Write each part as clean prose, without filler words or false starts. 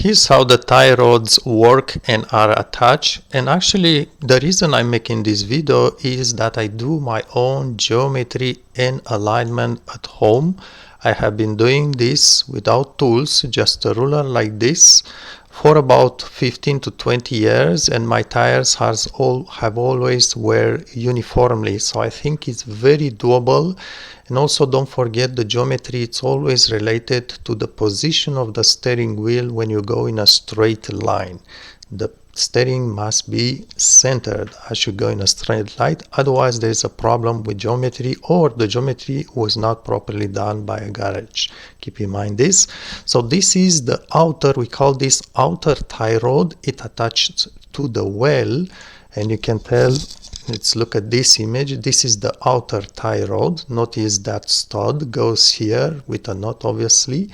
Here's how the tie rods work and are attached. And actually, the reason I'm making this video is that I do my own geometry and alignment at home. I have been doing this without tools, just a ruler like this, for about 15 to 20 years, and my tires have always wear uniformly, so I think it's very doable. And also don't forget the geometry, it's always related to the position of the steering wheel when you go in a straight line. The steering must be centered as you go in a straight line, otherwise there is a problem with geometry, or the geometry was not properly done by a garage. Keep in mind this. So this is the outer, we call this outer tie rod. It attached to the well, and you can tell, let's look at this image. This is the outer tie rod. Notice that stud goes here with a knot, obviously.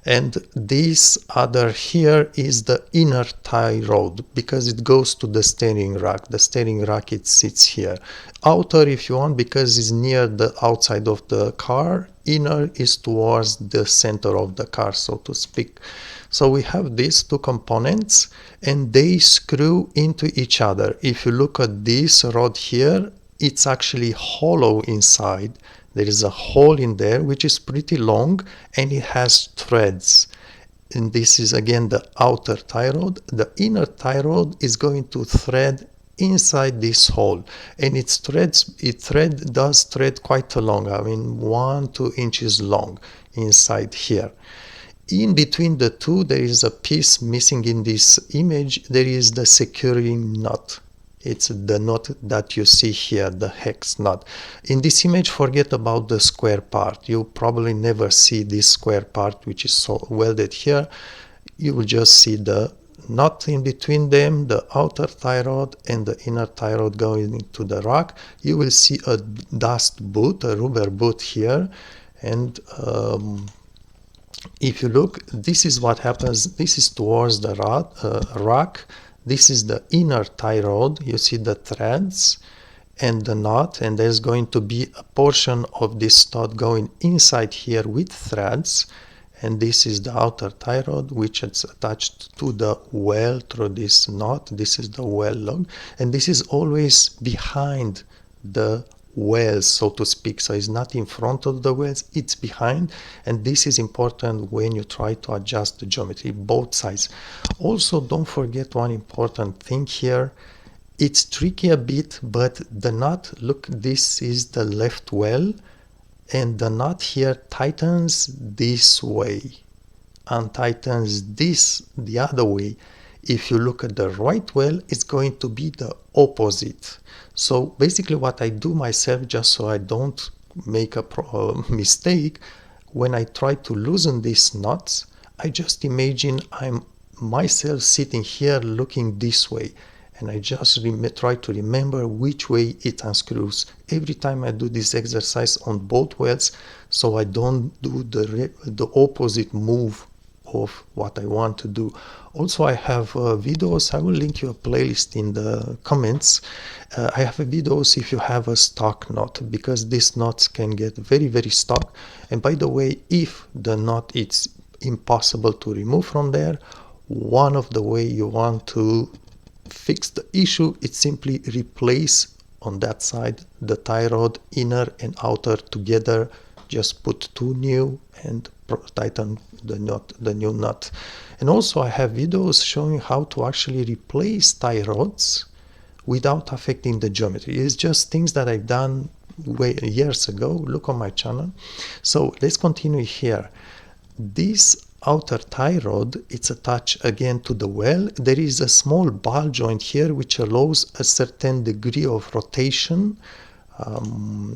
And this other here is the inner tie rod, because it goes to the steering rack. The steering rack, it sits here. Outer, if you want, because it's near the outside of the car. Inner is towards the center of the car, so to speak. So we have these two components, and they screw into each other. If you look at this rod here, it's actually hollow inside. There is a hole in there which is pretty long, and it has threads. And this is again the outer tie rod. The inner tie rod is going to thread inside this hole, and it does thread quite long. I mean 1-2 inches long inside here. In between the two, there is a piece missing in this image. There is the securing nut. It's the knot that you see here, the hex knot. In this image, forget about the square part. You probably never see this square part, which is so welded here. You will just see the knot in between them, the outer tie rod and the inner tie rod going into the rack. You will see a dust boot, a rubber boot here. And if you look, this is what happens. This is towards the rack. This is the inner tie rod. You see the threads and the knot, and there's going to be a portion of this stud going inside here with threads. And this is the outer tie rod, which is attached to the well through this knot. This is the well lug, and this is always behind the wells, so to speak. So it's not in front of the wells, it's behind. And this is important when you try to adjust the geometry, both sides. Also, don't forget one important thing here. It's tricky a bit, but the knot, look, this is the left well, and the knot here tightens this way and tightens this the other way. If you look at the right well, it's going to be the opposite. So basically what I do myself, just so I don't make a mistake, when I try to loosen these knots, I just imagine I'm myself sitting here looking this way, and I just try to remember which way it unscrews. Every time I do this exercise on both wells, so I don't do the opposite move of what I want to do. Also, I have videos. I will link you a playlist in the comments. I have videos if you have a stock knot, because these knots can get very, very stuck. And by the way, if the knot is impossible to remove from there, one of the way you want to fix the issue is simply replace on that side the tie rod, inner and outer together. Just put two new and tighten the new nut. And also I have videos showing how to actually replace tie rods without affecting the geometry. It's just things that I've done years ago. Look on my channel. So let's continue here. This outer tie rod, it's attached again to the well. There is a small ball joint here which allows a certain degree of rotation.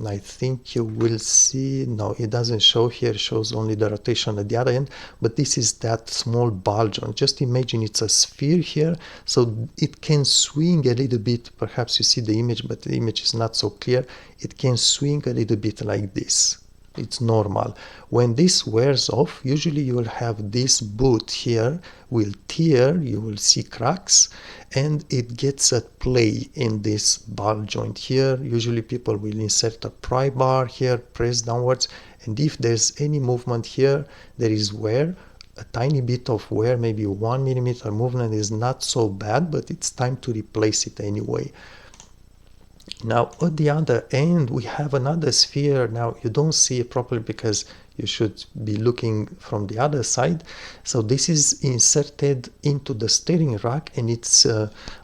I think you will see, no, it doesn't show here, it shows only the rotation at the other end, but this is that small ball joint. Just imagine it's a sphere here, so it can swing a little bit. Perhaps you see the image, but the image is not so clear. It can swing a little bit like this. It's normal. When this wears off, usually you will have this boot here will tear, you will see cracks, and it gets at play in this ball joint here. Usually people will insert a pry bar here, press downwards, and if there's any movement here, there is wear. a tiny bit of wear, maybe 1 millimeter movement is not so bad, but it's time to replace it anyway. Now at the other end we have another sphere. Now you don't see it properly because you should be looking from the other side. So this is inserted into the steering rack, and it's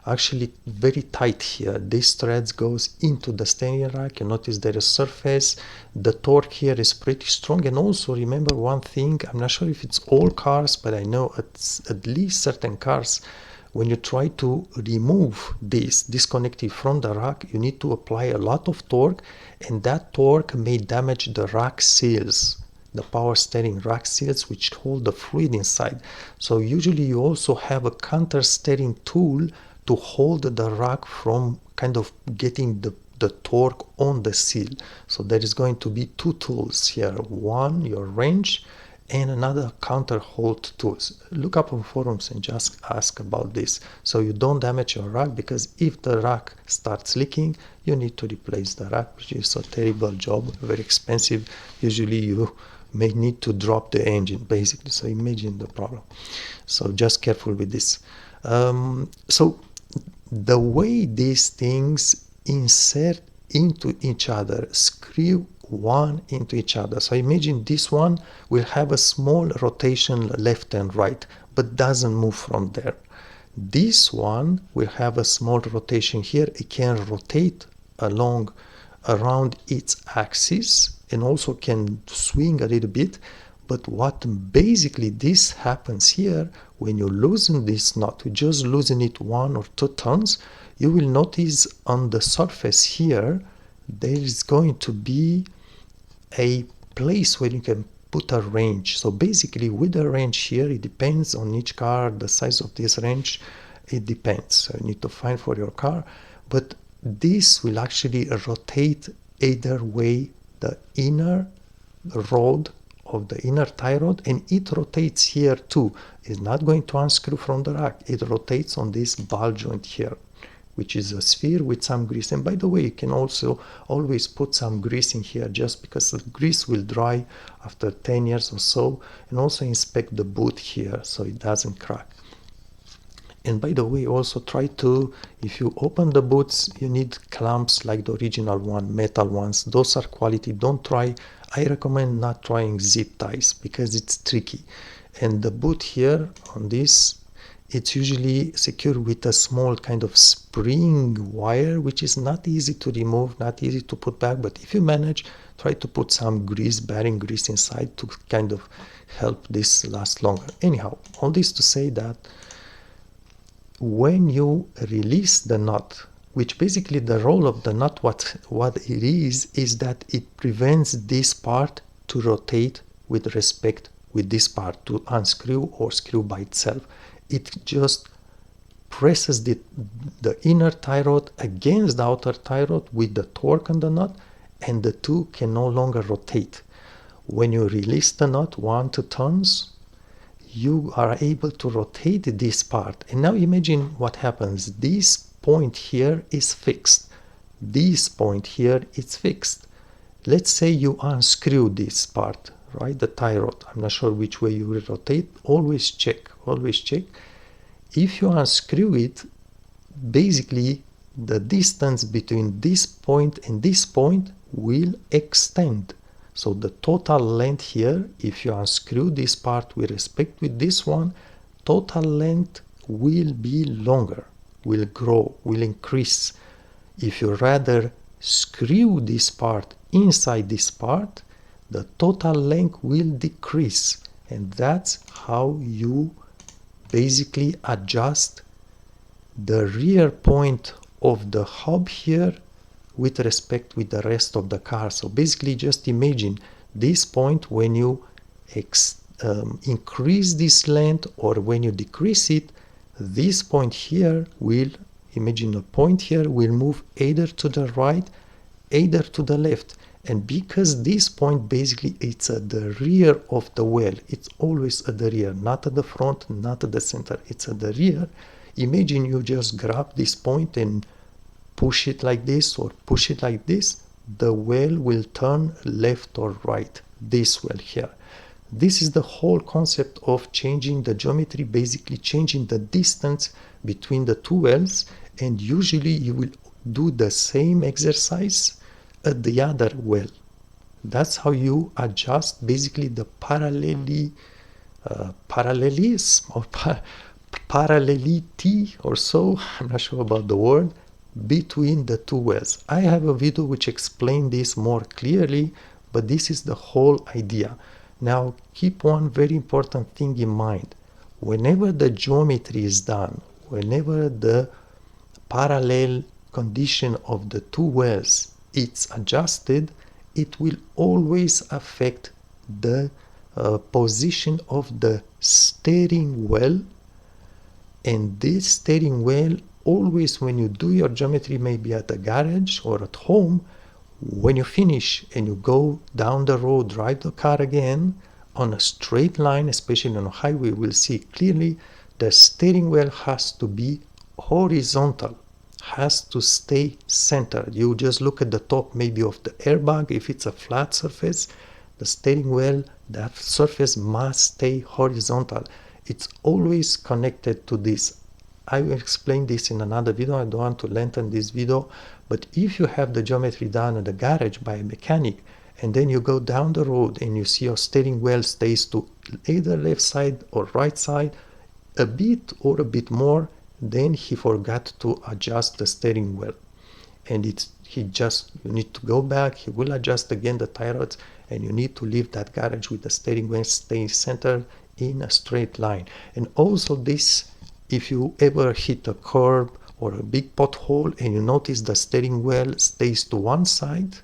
actually very tight here. This thread goes into the steering rack. You notice there is surface. The torque here is pretty strong. And also remember one thing, I'm not sure if it's all cars, but I know at least certain cars, when you try to remove this, disconnect it from the rack, you need to apply a lot of torque, and that torque may damage the rack seals, the power steering rack seals, which hold the fluid inside. So usually you also have a counter steering tool to hold the rack from kind of getting the torque on the seal. So there is going to be two tools here. One, your wrench, and another counter hold tools. Look up on forums and just ask about this, so you don't damage your rack, because if the rack starts leaking, you need to replace the rack, which is a terrible job, very expensive. Usually you may need to drop the engine basically, so imagine the problem. So just careful with this. So the way these things insert into each other, screw one into each other. So imagine this one will have a small rotation left and right, but doesn't move from there. This one will have a small rotation here. It can rotate around its axis and also can swing a little bit. But what basically this happens here, when you loosen this knot, you just loosen it 1 or 2 turns, you will notice on the surface here there is going to be a place where you can put a wrench. So basically with the wrench here, it depends on each car, the size of this wrench, it depends. So you need to find for your car, but this will actually rotate either way the inner rod of the inner tie rod, and it rotates here too. It's not going to unscrew from the rack. It rotates on this ball joint here, which is a sphere with some grease. And by the way, you can also always put some grease in here, just because the grease will dry after 10 years or so. And also inspect the boot here so it doesn't crack. And by the way, also try to, if you open the boots, you need clamps like the original one, metal ones. Those are quality. Don't try, I recommend not trying zip ties because it's tricky. And the boot here on this, it's usually secured with a small kind of spring wire, which is not easy to remove, not easy to put back. But if you manage, try to put some grease, bearing grease inside to kind of help this last longer. Anyhow, all this to say that when you release the nut, which basically the role of the nut, what it is that it prevents this part to rotate with respect with this part, to unscrew or screw by itself. It just presses the inner tie rod against the outer tie rod with the torque on the nut, and the two can no longer rotate. When you release the nut 1-2 turns, you are able to rotate this part. And now imagine what happens. This point here is fixed. This point here is fixed. Let's say you unscrew this part, right? The tie rod. I'm not sure which way you will rotate. Always check. Always check. If you unscrew it, basically the distance between this point and this point will extend. So the total length here, if you unscrew this part with respect with this one, total length will be longer, will grow, will increase. If you rather screw this part inside this part, the total length will decrease. And that's how you basically adjust the rear point of the hub here with respect with the rest of the car. So basically just imagine this point when you increase this length or when you decrease it, this point here will, imagine a point here, will move either to the right, either to the left. And because this point basically it's at the rear of the wheel, it's always at the rear, not at the front, not at the center, it's at the rear. Imagine you just grab this point and push it like this or push it like this, the wheel will turn left or right, this wheel here. This is the whole concept of changing the geometry, basically changing the distance between the two wells, and usually you will do the same exercise at the other well. That's how you adjust basically the parallelism or parallelity or so, I'm not sure about the word, between the two wells. I have a video which explains this more clearly, but this is the whole idea. Now keep one very important thing in mind. Whenever the geometry is done, whenever the parallel condition of the two wells is adjusted, it will always affect the position of the steering well. And this steering well, always when you do your geometry, maybe at a garage or at home, when you finish and you go down the road, drive the car again on a straight line, especially on a highway, we'll see clearly the steering wheel has to be horizontal, has to stay centered. You just look at the top maybe of the airbag. If it's a flat surface, the steering wheel, that surface must stay horizontal. It's always connected to this. I will explain this in another video. I don't want to lengthen this video, but if you have the geometry done at the garage by a mechanic, and then you go down the road and you see your steering wheel stays to either left side or right side a bit or a bit more, then he forgot to adjust the steering wheel, and you need to go back. He will adjust again the tie rods, and you need to leave that garage with the steering wheel stay centered in a straight line. And also this, if you ever hit a curb or a big pothole and you notice the steering wheel stays to one side,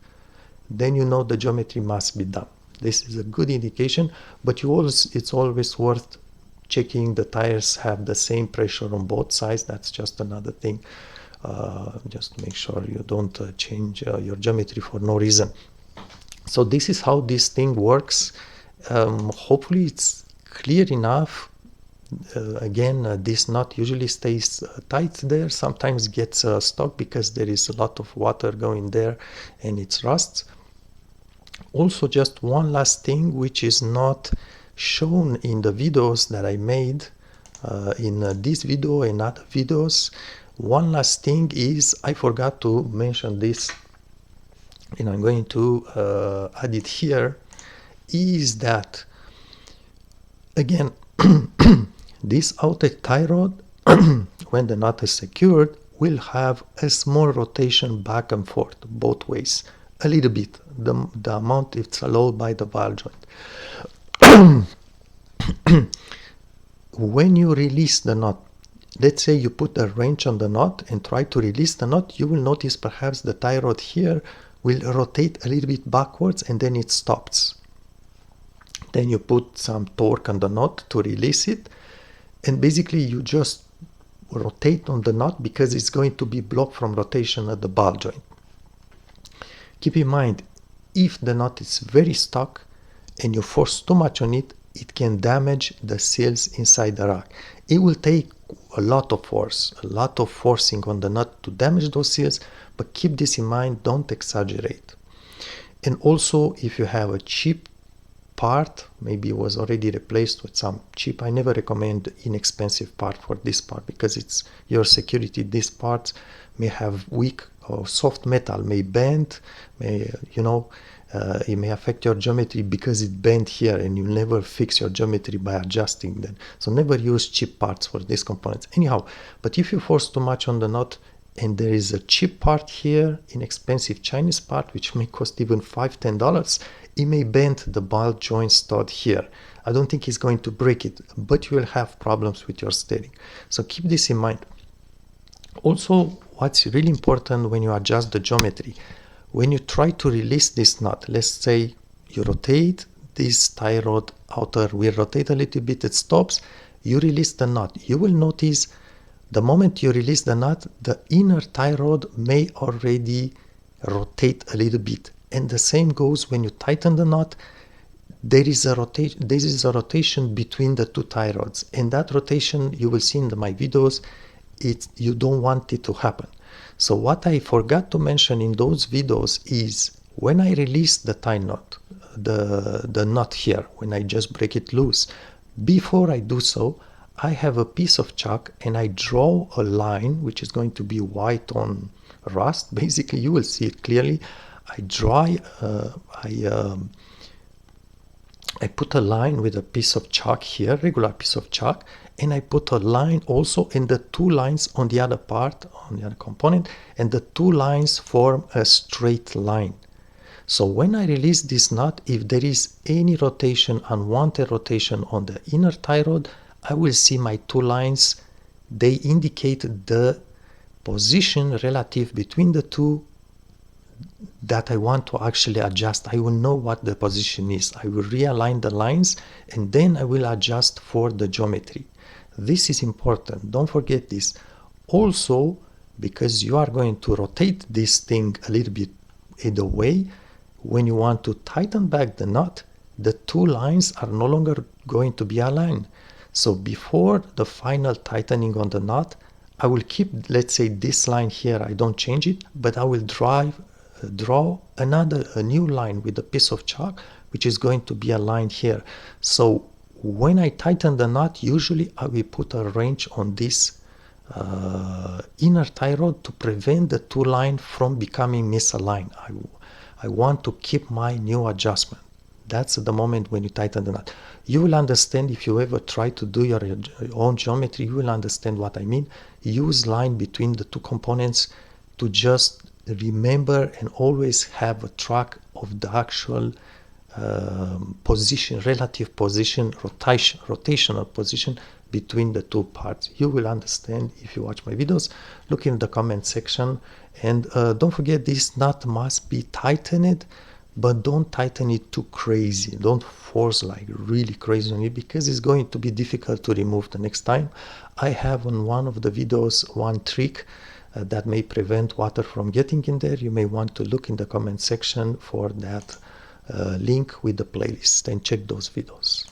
then you know the geometry must be done. This is a good indication, but it's always worth checking the tires have the same pressure on both sides. That's just another thing, just to make sure you don't change your geometry for no reason. So this is how this thing works. Hopefully it's clear enough. Again, this knot usually stays tight there, sometimes gets stuck because there is a lot of water going there and it's rust. Also, just one last thing which is not shown in the videos that I made in this video and other videos. One last thing is, I forgot to mention this, and I'm going to add it here, is that again this outer tie rod when the knot is secured will have a small rotation back and forth both ways, a little bit, the amount it's allowed by the valve joint. When you release the knot, let's say you put a wrench on the knot and try to release the knot, you will notice perhaps the tie rod here will rotate a little bit backwards and then it stops. Then you put some torque on the knot to release it, and basically you just rotate on the knot because it's going to be blocked from rotation at the ball joint. Keep in mind, if the knot is very stuck and you force too much on it, it can damage the seals inside the rack. It will take a lot of force, a lot of forcing on the nut to damage those seals, but keep this in mind, don't exaggerate. And also, if you have a cheap part, maybe it was already replaced with some cheap, I never recommend inexpensive part for this part because it's your security. These parts may have weak or soft metal, may bend, may, it may affect your geometry because it bent here, and you never fix your geometry by adjusting them. So never use cheap parts for these components. Anyhow, but if you force too much on the knot and there is a cheap part here, inexpensive Chinese part, which may cost even $5-10, it may bend the ball joint stud here. I don't think it's going to break it, but you will have problems with your steering. So keep this in mind. Also, what's really important when you adjust the geometry, when you try to release this knot, let's say you rotate this tie rod outer, we rotate a little bit, it stops, you release the knot. You will notice the moment you release the knot, the inner tie rod may already rotate a little bit. And the same goes when you tighten the knot. There is a rotation between the two tie rods, and that rotation you will see in my videos. You don't want it to happen. So what I forgot to mention in those videos is when I release the tie knot, the nut here when I just break it loose. Before I do so, I have a piece of chalk and I draw a line which is going to be white on rust. Basically, you will see it clearly. I put a line with a piece of chalk here, regular piece of chalk, and I put a line also, and the two lines on the other part, on the other component, and the two lines form a straight line. So when I release this nut, if there is any rotation, unwanted rotation on the inner tie rod, I will see my two lines. They indicate the position relative between the two that I want to actually adjust. I will know what the position is. I will realign the lines and then I will adjust for the geometry. This is important. Don't forget this. Also, because you are going to rotate this thing a little bit either way, when you want to tighten back the nut, the two lines are no longer going to be aligned. So before the final tightening on the nut, I will keep, let's say, this line here. I don't change it, but I will draw a new line with a piece of chalk, which is going to be aligned here. So when I tighten the nut, usually I will put a wrench on this inner tie rod to prevent the two lines from becoming misaligned. I want to keep my new adjustment. That's the moment when you tighten the nut. You will understand if you ever try to do your own geometry, you will understand what I mean. Use line between the two components to just remember and always have a track of the actual position, relative position, rotational position between the two parts. You will understand if you watch my videos. Look in the comment section, and don't forget, this nut must be tightened, but don't tighten it too crazy. Don't force like really crazy on it, because it's going to be difficult to remove the next time. I have on one of the videos one trick that may prevent water from getting in there. You may want to look in the comment section for that link with the playlist and check those videos.